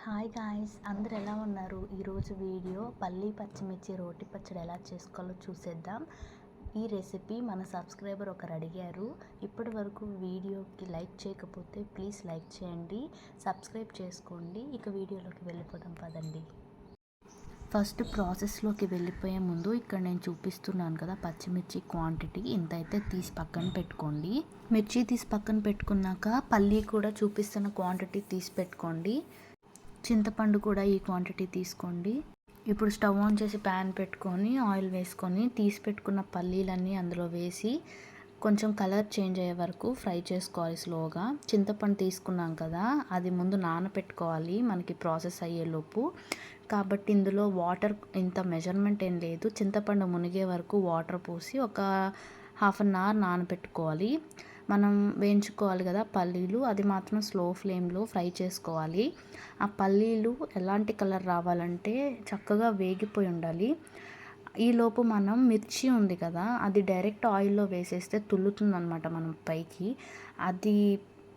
Hi guys, అందరు ఎలా ఉన్నారు? ఈరోజు వీడియో పల్లి పచ్చిమిర్చి రోటి పచ్చడి ఎలా చేసుకోవాలో చూసేద్దాం. ఈ రెసిపీ మన సబ్స్క్రైబర్ ఒకరు అడిగారు. ఇప్పటి వరకు వీడియోకి లైక్ చేయకపోతే ప్లీజ్ లైక్ చేయండి, సబ్స్క్రైబ్ చేసుకోండి. ఇక వీడియోలోకి వెళ్ళిపోదాం పదండి. ఫస్ట్ ప్రాసెస్లోకి వెళ్ళిపోయే ముందు ఇక్కడ నేను చూపిస్తున్నాను కదా, పచ్చిమిర్చి క్వాంటిటీ ఇంత అయితే తీసి పక్కన పెట్టుకోండి. మిర్చి తీసి పక్కన పెట్టుకున్నాక పల్లి కూడా చూపిస్తున్న క్వాంటిటీ తీసి పెట్టుకోండి. చింతపండు కూడా ఈ క్వాంటిటీ తీసుకోండి. ఇప్పుడు స్టవ్ ఆన్ చేసి ప్యాన్ పెట్టుకొని ఆయిల్ వేసుకొని తీసి పెట్టుకున్న పల్లీలన్నీ అందులో వేసి కొంచెం కలర్ చేంజ్ అయ్యే వరకు ఫ్రై చేసుకోవాలి స్లోగా. చింతపండు తీసుకున్నాం కదా, అది ముందు నానపెట్టుకోవాలి మనకి ప్రాసెస్ అయ్యేలోపు. కాబట్టి ఇందులో వాటర్ ఇంత మెజర్మెంట్ ఏం లేదు, చింతపండు మునిగే వరకు వాటర్ పోసి ఒక హాఫ్ అన్ అవర్ నానబెట్టుకోవాలి. మనం వేయించుకోవాలి కదా పల్లీలు, అది మాత్రం స్లో ఫ్లేమ్లో ఫ్రై చేసుకోవాలి. ఆ పల్లీలు ఎలాంటి కలర్ రావాలంటే చక్కగా వేగిపోయి ఉండాలి. ఈలోపు మనం మిర్చి ఉంది కదా, అది డైరెక్ట్ ఆయిల్లో వేసేస్తే తుల్లుతుందనమాట మనం పైకి. అది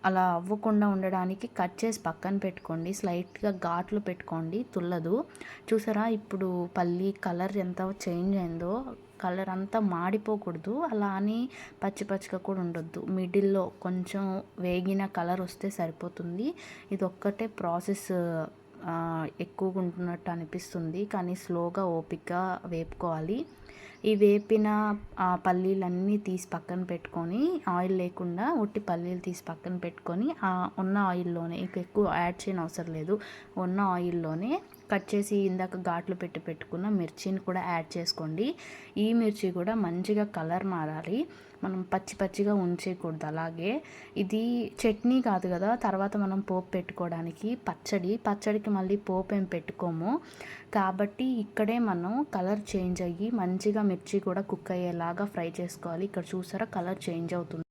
అలా అవ్వకుండా ఉండడానికి కట్ చేసి పక్కన పెట్టుకోండి, స్లైట్గా ఘాట్లు పెట్టుకోండి, తుల్లదు. చూసారా ఇప్పుడు పల్లి కలర్ ఎంత చేంజ్ అయిందో. కలర్ అంతా మాడిపోకూడదు, అలా అని పచ్చి పచ్చిగా కూడా ఉండొద్దు, మిడిల్లో కొంచెం వేగిన కలర్ వస్తే సరిపోతుంది. ఇది ఒక్కటే ప్రాసెస్ ఎక్కువగా ఉంటున్నట్టు అనిపిస్తుంది, కానీ స్లోగా ఓపికగా వేపుకోవాలి. ఈ వేపిన పల్లీలన్నీ తీసి పక్కన పెట్టుకొని, ఆయిల్ లేకుండా ఒట్టి పల్లీలు తీసి పక్కన పెట్టుకొని ఉన్న ఆయిల్లోనే, ఎక్కువ యాడ్ చేయని అవసరం లేదు, ఉన్న ఆయిల్లోనే కట్ చేసి ఇందాక ఘాట్లు పెట్టుకున్న మిర్చిని కూడా యాడ్ చేసుకోండి. ఈ మిర్చి కూడా మంచిగా కలర్ మారాలి, మనం పచ్చి పచ్చిగా ఉంచేయకూడదు. అలాగే ఇది చట్నీ కాదు కదా, తర్వాత మనం పోపు పెట్టుకోవడానికి పచ్చడికి మళ్ళీ పోపు ఏం పెట్టుకోము. కాబట్టి ఇక్కడే మనం కలర్ చేంజ్ అయ్యి మంచిగా మిర్చి కూడా కుక్ అయ్యేలాగా ఫ్రై చేసుకోవాలి. ఇక్కడ చూసారా కలర్ చేంజ్ అవుతుంది.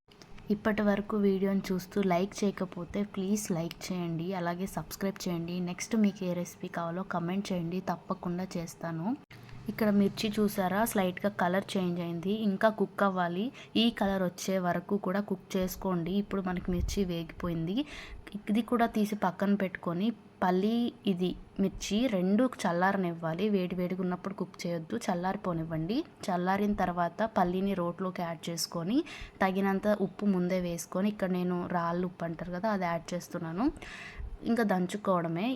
ఇప్పటి వరకు వీడియోని చూస్తూ లైక్ చేయకపోతే ప్లీజ్ లైక్ చేయండి, అలాగే సబ్స్క్రైబ్ చేయండి. నెక్స్ట్ మీకు ఏ రెసిపీ కావాలో కమెంట్ చేయండి, తప్పకుండా చేస్తాను. ఇక్కడ మిర్చి చూసారా స్లైట్గా కలర్ చేంజ్ అయింది, ఇంకా కుక్ అవ్వాలి. ఈ కలర్ వచ్చే వరకు కూడా కుక్ చేసుకోండి. ఇప్పుడు మనకి మిర్చి వేగిపోయింది. ఇది కూడా తీసి పక్కన పెట్టుకొని పల్లి ఇది మిర్చి రెండు చల్లారనివ్వాలి. వేడిగా ఉన్నప్పుడు కుక్ చేయొద్దు, చల్లారిపోనివ్వండి. చల్లారిన తర్వాత పల్లీని రోట్లోకి యాడ్ చేసుకొని తగినంత ఉప్పు ముందే వేసుకొని, ఇక్కడ నేను రాళ్ళు ఉప్పు అంటారు కదా, అది యాడ్ చేస్తున్నాను. ఇంకా దంచుకోవడమే.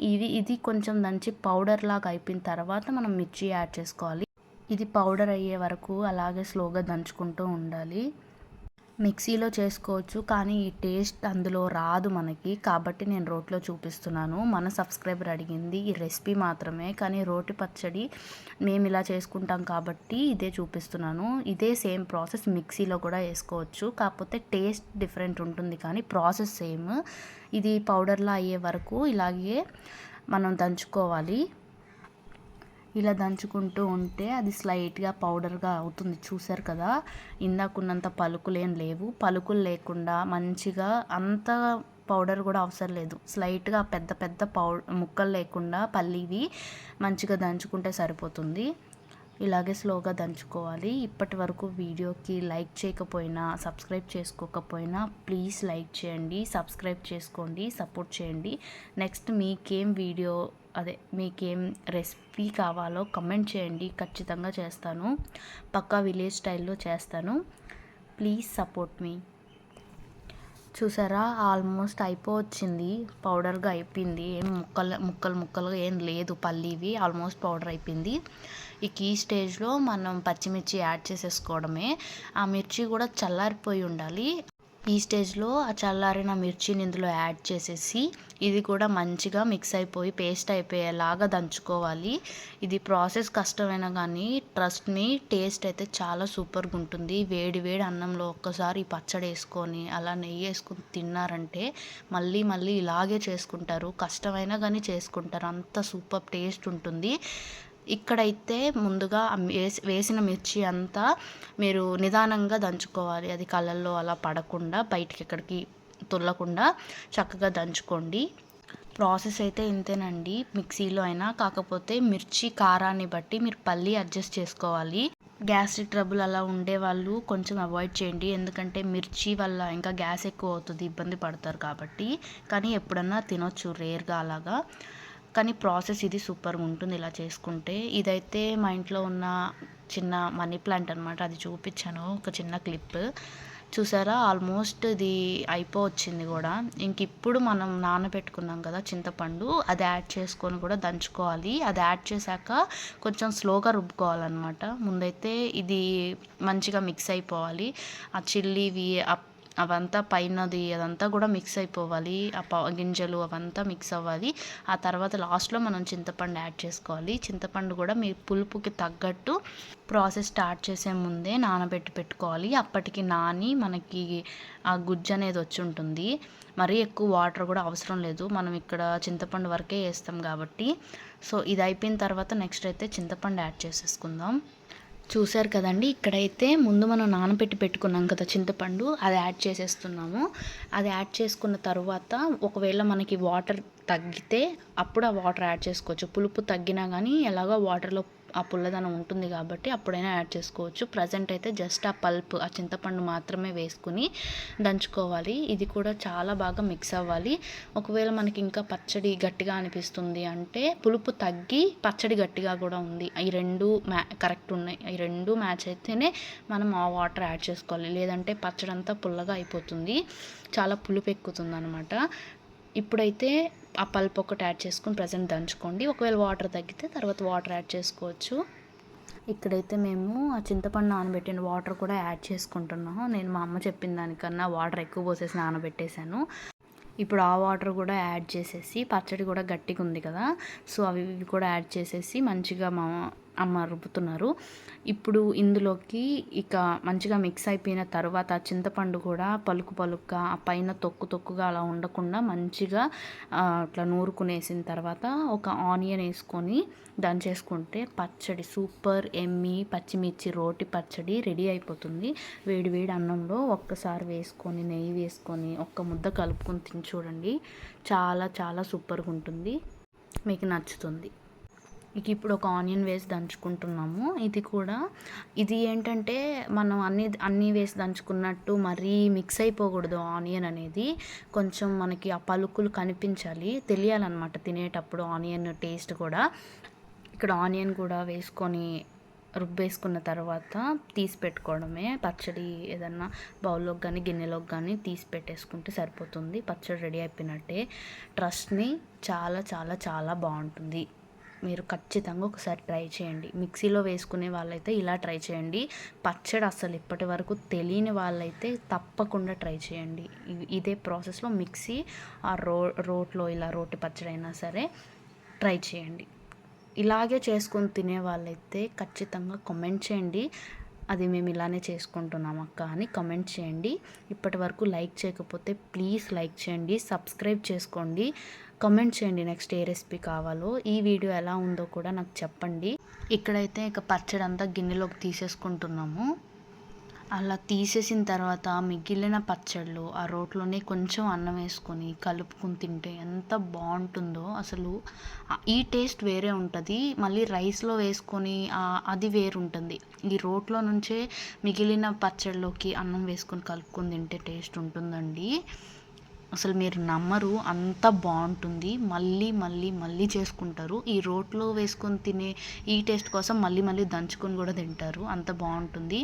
ఇది కొంచెం దంచి పౌడర్ లాగా అయిపోయిన తర్వాత మనం మిర్చి యాడ్ చేసుకోవాలి. ఇది పౌడర్ అయ్యే వరకు అలాగే స్లోగా దంచుకుంటూ ఉండాలి. మిక్సీలో చేసుకోవచ్చు, కానీ ఈ టేస్ట్ అందులో రాదు మనకి, కాబట్టి నేను రోట్లో చూపిస్తున్నాను. మన సబ్స్క్రైబర్ అడిగింది ఈ రెసిపీ మాత్రమే, కానీ రోటి పచ్చడి మేము ఇలా చేసుకుంటాం కాబట్టి ఇదే చూపిస్తున్నాను. ఇదే సేమ్ ప్రాసెస్ మిక్సీలో కూడా వేసుకోవచ్చు, కాకపోతే టేస్ట్ డిఫరెంట్ ఉంటుంది, కానీ ప్రాసెస్ సేమ్. ఇది పౌడర్లా అయ్యే వరకు ఇలాగే మనం దంచుకోవాలి. ఇలా దంచుకుంటూ ఉంటే అది స్లైట్గా పౌడర్గా అవుతుంది. చూసారు కదా, ఇందాకున్నంత పలుకులేం లేవు. పలుకులు లేకుండా మంచిగా అంత పౌడర్ కూడా అవసరం లేదు, స్లైట్గా పెద్ద పెద్ద ముక్కలు లేకుండా పల్లీవి మంచిగా దంచుకుంటే సరిపోతుంది. ఇలాగే స్లోగా దంచుకోవాలి. ఇప్పటి వరకు వీడియోకి లైక్ చేయకపోయినా, సబ్స్క్రైబ్ చేసుకోకపోయినా ప్లీజ్ లైక్ చేయండి, సబ్స్క్రైబ్ చేసుకోండి, సపోర్ట్ చేయండి. నెక్స్ట్ మీకేం రెసిపీ కావాలో కమెంట్ చేయండి, ఖచ్చితంగా చేస్తాను. పక్కా విలేజ్ స్టైల్లో చేస్తాను. ప్లీజ్ సపోర్ట్ మీ. చూసారా ఆల్మోస్ట్ అయిపోవచ్చింది, పౌడర్గా అయిపోయింది, ఏం ముక్కలుగా ఏం లేదు, పల్లీవి ఆల్మోస్ట్ పౌడర్ అయిపోయింది. ఈ స్టేజ్లో మనం పచ్చిమిర్చి యాడ్ చేసేసుకోవడమే. ఆ మిర్చి కూడా చల్లారిపోయి ఉండాలి. ఈ స్టేజ్లో ఆ చల్లారిన మిర్చిని ఇందులో యాడ్ చేసేసి ఇది కూడా మంచిగా మిక్స్ అయిపోయి పేస్ట్ అయిపోయేలాగా దంచుకోవాలి. ఇది ప్రాసెస్ కష్టమైనా కానీ ట్రస్ట్ మీ, టేస్ట్ అయితే చాలా సూపర్గా ఉంటుంది. వేడి అన్నంలో ఒక్కసారి ఈ పచ్చడి వేసుకొని అలా నెయ్యి వేసుకొని తిన్నారంటే మళ్ళీ ఇలాగే చేసుకుంటారు. కష్టమైనా కానీ చేసుకుంటారు, అంత సూపర్ టేస్ట్ ఉంటుంది. ఇక్కడైతే ముందుగా వేసిన మిర్చి అంతా మీరు నిదానంగా దంచుకోవాలి, అది కళ్ళల్లో అలా పడకుండా బయటికి ఎక్కడికి తుల్లకుండా చక్కగా దంచుకోండి. ప్రాసెస్ అయితే ఇంతేనండి, మిక్సీలో అయినా. కాకపోతే మిర్చి కారాన్ని బట్టి మీరు పల్లి అడ్జస్ట్ చేసుకోవాలి. గ్యాస్ట్రిక్ ట్రబుల్ అలా ఉండేవాళ్ళు కొంచెం అవాయిడ్ చేయండి, ఎందుకంటే మిర్చి వల్ల ఇంకా గ్యాస్ ఎక్కువ అవుతుంది, ఇబ్బంది పడతారు కాబట్టి. కానీ ఎప్పుడన్నా తినొచ్చు రేర్గా అలాగా. కానీ ప్రాసెస్ ఇది సూపర్గా ఉంటుంది ఇలా చేసుకుంటే. ఇదైతే మా ఇంట్లో ఉన్న చిన్న మనీ ప్లాంట్ అనమాట, అది చూపించాను ఒక చిన్న క్లిప్. చూసారా, ఆల్మోస్ట్ ఇది అయిపోవచ్చింది కూడా. ఇంక ఇప్పుడు మనం నానబెట్టుకున్నాం కదా చింతపండు, అది యాడ్ చేసుకొని కూడా దంచుకోవాలి. అది యాడ్ చేశాక కొంచెం స్లోగా రుబ్బుకోవాలన్నమాట. ముందైతే ఇది మంచిగా మిక్స్ అయిపోవాలి. ఆ చిల్లీవి అవంతా పైనది అదంతా కూడా మిక్స్ అయిపోవాలి. ఆ గింజలు అవంతా మిక్స్ అవ్వాలి. ఆ తర్వాత లాస్ట్లో మనం చింతపండు యాడ్ చేసుకోవాలి. చింతపండు కూడా మీ పులుపుకి తగ్గట్టు ప్రాసెస్ స్టార్ట్ చేసే ముందే నానబెట్టి పెట్టుకోవాలి. అప్పటికి నాని మనకి ఆ గుజ్జు అనేది వచ్చి ఉంటుంది. మరీ ఎక్కువ వాటర్ కూడా అవసరం లేదు, మనం ఇక్కడ చింతపండు వరకే వేస్తాం కాబట్టి. సో ఇది అయిపోయిన తర్వాత నెక్స్ట్ అయితే చింతపండు యాడ్ చేసేసుకుందాం. చూసారు కదండి, ఇక్కడైతే ముందు మనం నానబెట్టి పెట్టుకున్నాం కదా చింతపండు, అది యాడ్ చేసేస్తున్నాము. అది యాడ్ చేసుకున్న తర్వాత ఒకవేళ మనకి వాటర్ తగ్గితే అప్పుడు ఆ వాటర్ యాడ్ చేసుకోవచ్చు. పులుపు తగ్గినా కానీ ఎలాగో వాటర్లో ఆ పుల్లదనం ఉంటుంది కాబట్టి అప్పుడైనా యాడ్ చేసుకోవచ్చు. ప్రజెంట్ అయితే జస్ట్ ఆ పల్ప్, ఆ చింతపండు మాత్రమే వేసుకుని దంచుకోవాలి. ఇది కూడా చాలా బాగా మిక్స్ అవ్వాలి. ఒకవేళ మనకి ఇంకా పచ్చడి గట్టిగా అనిపిస్తుంది అంటే పులుపు తగ్గి పచ్చడి గట్టిగా కూడా ఉంది, ఈ రెండు కరెక్ట్ ఉన్నాయి. ఈ రెండు మ్యాచ్ అయితేనే మనం ఆ వాటర్ యాడ్ చేసుకోవాలి, లేదంటే పచ్చడి అంతా పుల్లగా అయిపోతుంది, చాలా పులుపు ఎక్కుతుంది అనమాట. ఇప్పుడైతే ఆ పల్ప్ ఒకటి యాడ్ చేసుకుని ప్రజెంట్ దంచుకోండి. ఒకవేళ వాటర్ తగ్గితే తర్వాత వాటర్ యాడ్ చేసుకోవచ్చు. ఇక్కడైతే మేము ఆ చింతపండు నానబెట్టిన వాటర్ కూడా యాడ్ చేసుకుంటున్నాము. నేను మా అమ్మ చెప్పిన దానికన్నా వాటర్ ఎక్కువ పోసేసి నానబెట్టేశాను. ఇప్పుడు ఆ వాటర్ కూడా యాడ్ చేసేసి, పచ్చడి కూడా గట్టిగా ఉంది కదా, సో అవి కూడా యాడ్ చేసేసి మంచిగా మా అమ్మ రుబ్బుతున్నారు. ఇప్పుడు ఇందులోకి ఇక మంచిగా మిక్స్ అయిపోయిన తర్వాత చింతపండు కూడా పలుకుగా, ఆ పైన తొక్కుగా అలా ఉండకుండా మంచిగా అట్లా నూరుకునేసిన తర్వాత ఒక ఆనియన్ వేసుకొని దంచేసుకుంటే పచ్చడి సూపర్ ఎమ్మీ పచ్చిమిర్చి రోటి పచ్చడి రెడీ అయిపోతుంది. వేడి వేడి అన్నంలో ఒక్కసారి వేసుకొని నెయ్యి వేసుకొని ఒక్క ముద్ద కలుపుకొని తిని చూడండి, చాలా చాలా సూపర్గా ఉంటుంది, మీకు నచ్చుతుంది. ఇక ఇప్పుడు ఒక ఆనియన్ వేసి దంచుకుంటున్నాము. ఇది ఏంటంటే మనం అన్నీ వేసి దంచుకున్నట్టు మరీ మిక్స్ అయిపోకూడదు. ఆనియన్ అనేది కొంచెం మనకి ఆ పలుకులు కనిపించాలి, తెలియాలన్నమాట తినేటప్పుడు ఆనియన్ టేస్ట్ కూడా. ఇక్కడ ఆనియన్ కూడా వేసుకొని రుబ్బేసుకున్న తర్వాత తీసి పెట్టుకోవడమే. పచ్చడి ఏదన్నా బౌల్లోకి కానీ గిన్నెలోకి కానీ తీసి పెట్టేసుకుంటే సరిపోతుంది, పచ్చడి రెడీ అయిపోయినట్టే. ట్రస్ట్ మీ, చాలా చాలా చాలా బాగుంటుంది. మీరు ఖచ్చితంగా ఒకసారి ట్రై చేయండి. మిక్సీలో వేసుకునే వాళ్ళైతే ఇలా ట్రై చేయండి. పచ్చడి అసలు ఇప్పటి వరకు తెలియని వాళ్ళైతే తప్పకుండా ట్రై చేయండి. ఇదే ప్రాసెస్లో మిక్సీ ఆ రోట్లో ఇలా రోటి పచ్చడి అయినా సరే ట్రై చేయండి. ఇలాగే చేసుకొని తినే వాళ్ళైతే ఖచ్చితంగా కామెంట్ చేయండి, అది మేము ఇలానే చేసుకుంటున్నాం అక్క అని కామెంట్ చేయండి. ఇప్పటి వరకు లైక్ చేయకపోతే ప్లీజ్ లైక్ చేయండి, సబ్స్క్రైబ్ చేసుకోండి, కామెంట్ చేయండి నెక్స్ట్ ఏ రెసిపీ కావాలో. ఈ వీడియో ఎలా ఉందో కూడా నాకు చెప్పండి. ఇక్కడైతే ఇక పచ్చడి అంతా గిన్నెలోకి తీసేసుకుంటున్నాము. అలా తీసేసిన తర్వాత మిగిలిన పచ్చళ్ళు ఆ రోట్లోనే కొంచెం అన్నం వేసుకొని కలుపుకొని తింటే ఎంత బాగుంటుందో అసలు. ఈ టేస్ట్ వేరే ఉంటుంది, మళ్ళీ రైస్లో వేసుకొని అది వేరు ఉంటుంది. ఈ రోట్లో నుంచే మిగిలిన పచ్చళ్ళలోకి అన్నం వేసుకొని కలుపుకొని తింటే టేస్ట్ ఉంటుందండి. అసలు మీరు నమ్మరు, అంత బాగుంటుంది. మళ్ళీ మళ్ళీ మళ్ళీ చేసుకుంటారు. ఈ రోట్లో వేసుకొని తినే ఈ టేస్ట్ కోసం మళ్ళీ మళ్ళీ దంచుకొని కూడా తింటారు, అంత బాగుంటుంది,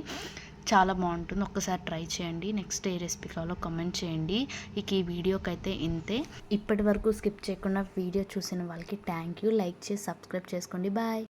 చాలా బాగుంటుంది. ఒక్కసారి ట్రై చేయండి. నెక్స్ట్ ఏ రెసిపీ కావాలో కామెంట్ చేయండి. ఇక ఈ వీడియోకి అయితే ఇంతే. ఇప్పటి వరకు స్కిప్ చేయకుండా వీడియో చూసిన వాళ్ళకి థ్యాంక్ యూ. లైక్ చేసి సబ్స్క్రైబ్ చేసుకోండి. బాయ్.